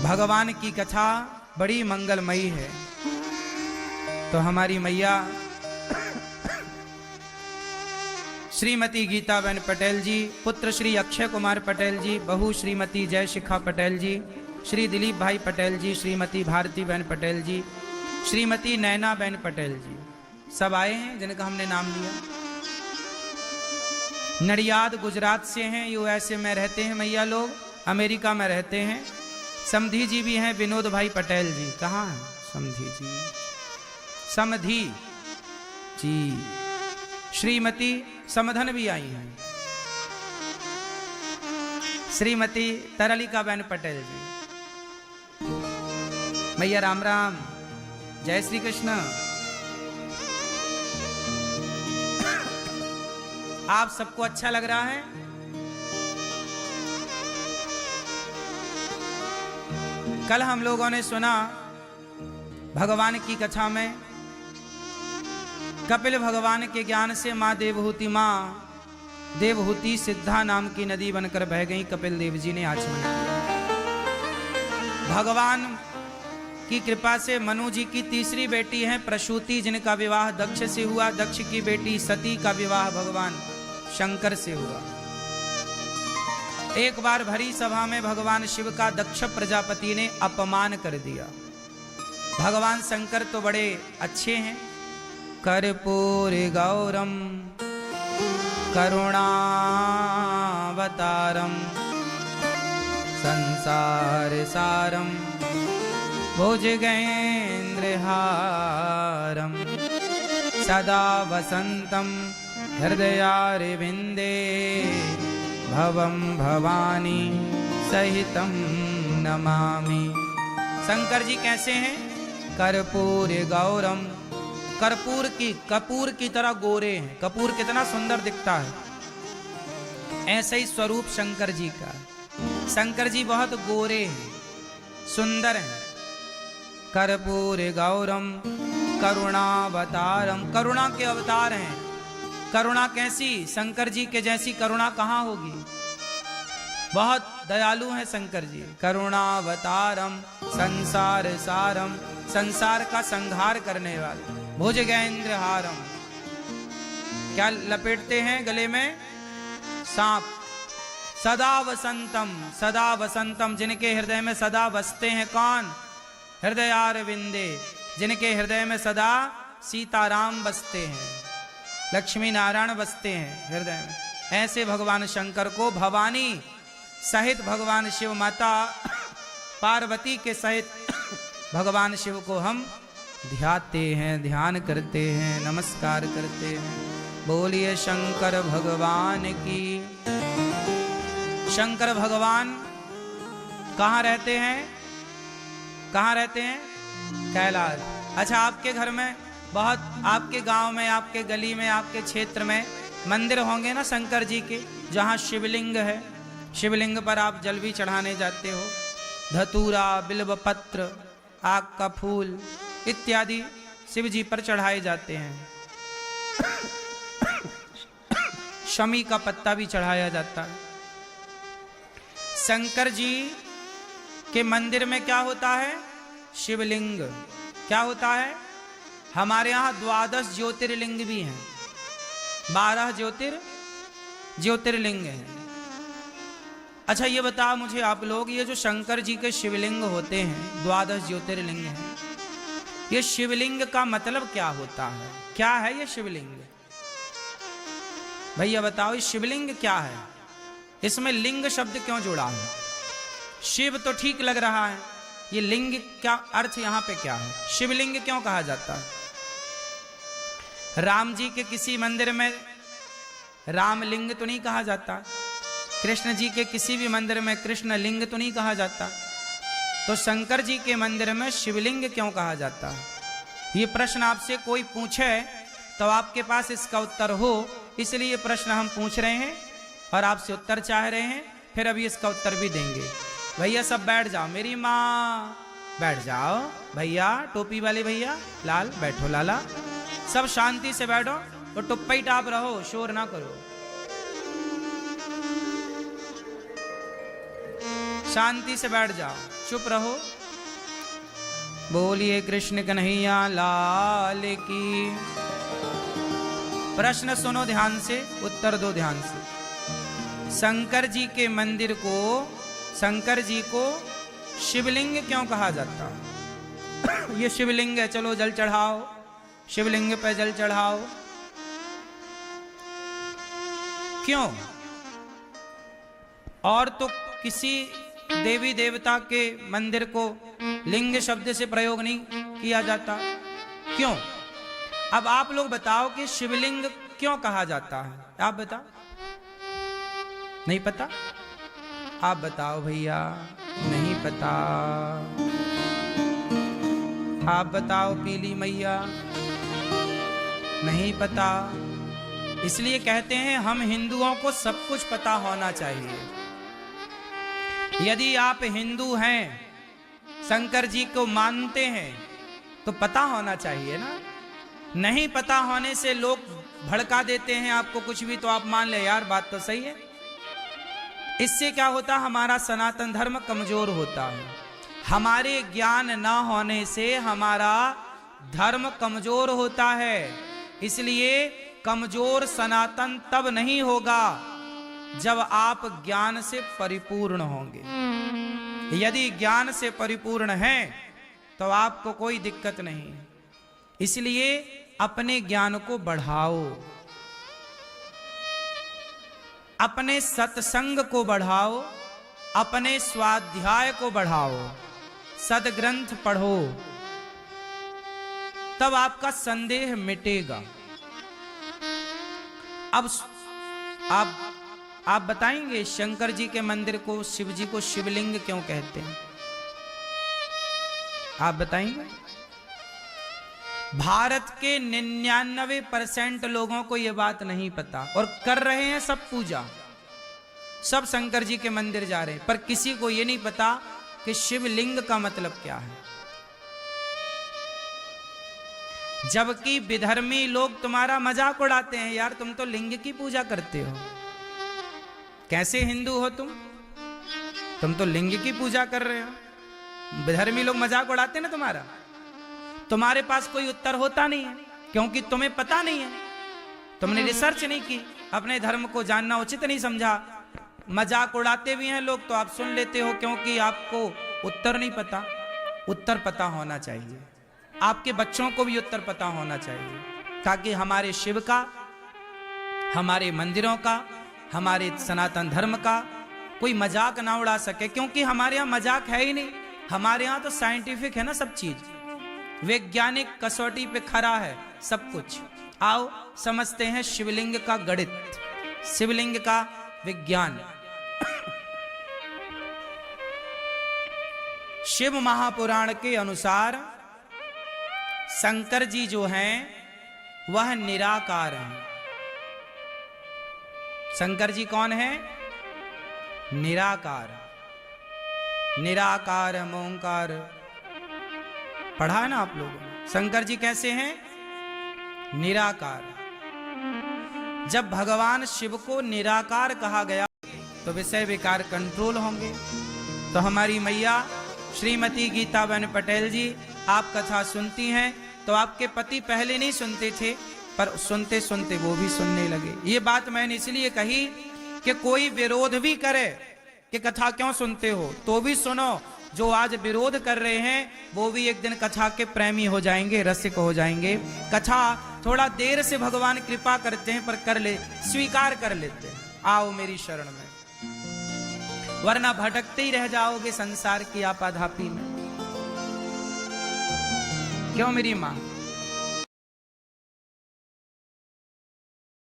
भगवान की कथा बड़ी मंगलमयी है। तो हमारी मैया श्रीमती गीताबेन पटेल जी, पुत्र श्री अक्षय कुमार पटेल जी, बहू श्रीमती जय शिखा पटेल जी, श्री दिलीप भाई पटेल जी, श्रीमती भारती बहन पटेल जी, श्रीमती नैना बहन पटेल जी, सब आए हैं जिनका हमने नाम लिया। नडियाद गुजरात से हैं, यूएसए में रहते हैं मैया लोग, अमेरिका में रहते हैं। समधी जी भी हैं, विनोद भाई पटेल जी। कहाँ हैं समधी जी? समधी जी। श्रीमती समधन भी आई हैं, श्रीमती तरलिका बहन पटेल जी। मैया राम राम, जय श्री कृष्ण। आप सबको अच्छा लग रहा है? कल हम लोगों ने सुना भगवान की कथा में कपिल भगवान के ज्ञान से माँ देवहूति सिद्धा नाम की नदी बनकर बह गई। कपिल देव जी ने आचमन किया। भगवान की कृपा से मनु जी की तीसरी बेटी है प्रसूति, जिनका विवाह दक्ष से हुआ। दक्ष की बेटी सती का विवाह भगवान शंकर से हुआ। एक बार भरी सभा में भगवान शिव का दक्ष प्रजापति ने अपमान कर दिया। भगवान शंकर तो बड़े अच्छे हैं। कर्पूर गौरम करुणावतारम संसार सारम भुजगेन्द्रहारम सदा वसंतम हृदयारविंदे भवम भवानी सहितम नमामि। शंकर जी कैसे हैं? कर्पूर गौरम, कपूर की तरह गोरे हैं। कपूर कितना सुंदर दिखता है, ऐसे ही स्वरूप शंकर जी का। शंकर जी बहुत गोरे हैं, सुंदर हैं। कर्पूर गौरम करुणावतारम, करुणा के अवतार हैं। करुणा कैसी? शंकर जी के जैसी करुणा कहाँ होगी? बहुत दयालु हैं शंकर जी। करुणावतारम संसार सारम, संसार का संहार करने वाले। भुजगेन्द्रहारम, क्या लपेटते हैं गले में? सांप। सदा वसंतम, जिनके हृदय में सदा बसते हैं। कौन? हृदयारविंदे, जिनके हृदय में सदा सीताराम बसते हैं, लक्ष्मी नारायण बसते हैं हृदय में। ऐसे भगवान शंकर को भवानी सहित भगवान शिव माता पार्वती के सहित भगवान शिव को हम ध्याते हैं, ध्यान करते हैं, नमस्कार करते हैं। बोलिए शंकर भगवान की। शंकर भगवान कहाँ रहते हैं? कहाँ रहते हैं? कैलाश। अच्छा, आपके घर में बहुत, आपके गांव में, आपके गली में, आपके क्षेत्र में मंदिर होंगे ना शंकर जी के, जहाँ शिवलिंग है। शिवलिंग पर आप जल भी चढ़ाने जाते हो। धतूरा, बिल्व पत्र, आग का फूल इत्यादि शिव जी पर चढ़ाए जाते हैं। शमी का पत्ता भी चढ़ाया जाता है। शंकर जी के मंदिर में क्या होता है? शिवलिंग। क्या होता है? हमारे यहाँ 12 ज्योतिर्लिंग भी हैं, 12 ज्योतिर्लिंग हैं। अच्छा, ये बताओ मुझे आप लोग, ये जो शंकर जी के शिवलिंग होते हैं, 12 ज्योतिर्लिंग हैं, ये शिवलिंग का मतलब क्या होता है? क्या है ये शिवलिंग? भैया बताओ, ये शिवलिंग क्या है? इसमें लिंग शब्द क्यों जुड़ा है? शिव तो ठीक लग रहा है, ये लिंग क्या अर्थ यहाँ पे क्या है? शिवलिंग क्यों कहा जाता है? राम जी के किसी मंदिर में रामलिंग तो नहीं कहा जाता, कृष्ण जी के किसी भी मंदिर में कृष्ण लिंग तो नहीं कहा जाता, तो शंकर जी के मंदिर में शिवलिंग क्यों कहा जाता है? ये प्रश्न आपसे कोई पूछे तो आपके पास इसका उत्तर हो, इसलिए प्रश्न हम पूछ रहे हैं और आपसे उत्तर चाह रहे हैं। फिर अभी इसका उत्तर भी देंगे। भैया सब बैठ जाओ, मेरी माँ बैठ जाओ। भैया टोपी वाले भैया, लाल बैठो, लाला सब शांति से बैठो और टुप्पा ही टाप रहो, शोर ना करो। शांति से बैठ जाओ, चुप रहो। बोलिए कृष्ण कन्हैया लाल की। प्रश्न सुनो ध्यान से, उत्तर दो ध्यान से। शंकर जी के मंदिर को, शंकर जी को शिवलिंग क्यों कहा जाता? ये शिवलिंग है, चलो जल चढ़ाओ, शिवलिंग पे जल चढ़ाओ। क्यों? और तो किसी देवी देवता के मंदिर को लिंग शब्द से प्रयोग नहीं किया जाता, क्यों? अब आप लोग बताओ कि शिवलिंग क्यों कहा जाता है? आप बताओ। नहीं पता? आप बताओ भैया। नहीं पता? आप बताओ पीली मैया। नहीं पता? इसलिए कहते हैं हम हिंदुओं को सब कुछ पता होना चाहिए। यदि आप हिंदू हैं, शंकर जी को मानते हैं, तो पता होना चाहिए ना। नहीं पता होने से लोग भड़का देते हैं आपको कुछ भी, तो आप मान ले यार बात तो सही है। इससे क्या होता? हमारा सनातन धर्म कमजोर होता है। हमारे ज्ञान ना होने से हमारा धर्म कमजोर होता है। इसलिए कमजोर सनातन तब नहीं होगा जब आप ज्ञान से परिपूर्ण होंगे। यदि ज्ञान से परिपूर्ण हैं तो आपको कोई दिक्कत नहीं है। इसलिए अपने ज्ञान को बढ़ाओ, अपने सत्संग को बढ़ाओ, अपने स्वाध्याय को बढ़ाओ, सदग्रंथ पढ़ो, तब आपका संदेह मिटेगा। अब आप बताएंगे शंकर जी के मंदिर को, शिव जी को शिवलिंग क्यों कहते हैं? आप बताएंगे? भारत के 99% लोगों को यह बात नहीं पता और कर रहे हैं सब पूजा, सब शंकर जी के मंदिर जा रहे हैं, पर किसी को यह नहीं पता कि शिवलिंग का मतलब क्या है। जबकि विधर्मी लोग तुम्हारा मजाक उड़ाते हैं, यार तुम तो लिंग की पूजा करते हो, कैसे हिंदू हो तुम तो लिंग की पूजा कर रहे हो। विधर्मी लोग मजाक उड़ाते हैं ना तुम्हारा। तुम्हारे पास कोई उत्तर होता नहीं है क्योंकि तुम्हें पता नहीं है, तुमने रिसर्च नहीं की, अपने धर्म को जानना उचित नहीं समझा। मजाक उड़ाते भी हैं लोग तो आप सुन लेते हो क्योंकि आपको उत्तर नहीं पता। उत्तर पता होना चाहिए, आपके बच्चों को भी उत्तर पता होना चाहिए, ताकि हमारे शिव का, हमारे मंदिरों का, हमारे सनातन धर्म का कोई मजाक ना उड़ा सके। क्योंकि हमारे यहाँ मजाक है ही नहीं, हमारे यहाँ तो साइंटिफिक है ना सब चीज, वैज्ञानिक कसौटी पे खरा है सब कुछ। आओ समझते हैं शिवलिंग का गणित, शिवलिंग का विज्ञान। शिव महापुराण के अनुसार शंकर जी जो हैं वह निराकार हैं। शंकर जी कौन है? निराकार। निराकार ओंकार पढ़ा है ना आप लोगों ने। शंकर जी कैसे हैं? निराकार। जब भगवान शिव को निराकार कहा गया तो विषय विकार कंट्रोल होंगे। तो हमारी मैया श्रीमती गीताबेन पटेल जी आप कथा सुनती हैं तो आपके पति पहले नहीं सुनते थे, पर सुनते सुनते वो भी सुनने लगे। ये बात मैंने इसलिए कही कि कोई विरोध भी करे कि कथा क्यों सुनते हो, तो भी सुनो। जो आज विरोध कर रहे हैं वो भी एक दिन कथा के प्रेमी हो जाएंगे, रसिक हो जाएंगे। कथा थोड़ा देर से भगवान कृपा करते हैं पर कर ले, स्वीकार कर लेते हैं। आओ मेरी शरण में, वरना भटकते ही रह जाओगे संसार की आपाधापी में। क्यों मेरी माँ?